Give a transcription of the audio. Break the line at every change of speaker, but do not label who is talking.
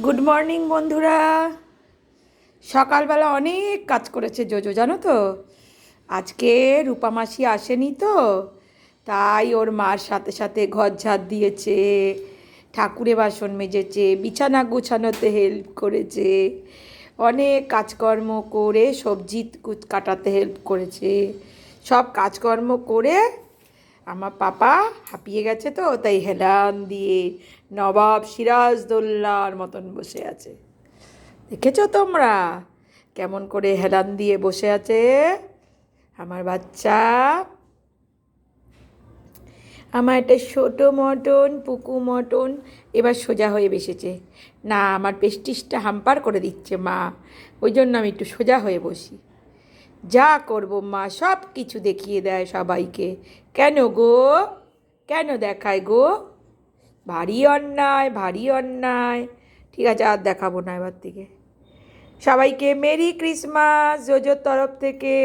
Good morning বন্ধুরা। সকালবেলা অনেক কাজ করেছে জোজো, জানো তো। আজকে রূপা মাসি আসেনি তো, তাই ওর মার সাথে সাথে ঘর ঝাড় দিয়েছে, ঠাকুরে বাসন মেজেছে, বিছানা গুছানোতে হেল্প করেছে, অনেক কাজকর্ম করে সবজি কাটাতে হেল্প করেছে। সব কাজকর্ম করে আমার পাপা হাঁপিয়ে গেছে তো, তাই হেলান দিয়ে নবাব সিরাজদৌল্লার মতন বসে আছে। দেখেছো তোমরা কেমন করে হেলান দিয়ে বসে আছে আমার বাচ্চা? আমার একটা ছোট মটন পুকু মটন এবার সোজা হয়ে বসেছে। না, আমার পেস্টিসটা হাম্পার করে দিচ্ছে মা, ওই জন্য আমি একটু সোজা হয়ে বসি। যা করবো মা সব কিছু দেখিয়ে দেয় সবাইকে। কেন গো, কেন দেখায় গো? ভারী অন্যায়, ভারী অন্যায়। ঠিক আছে, আর দেখাবো না এবার থেকে। সবাইকে মেরি ক্রিসমাস জোজোর তরফ থেকে।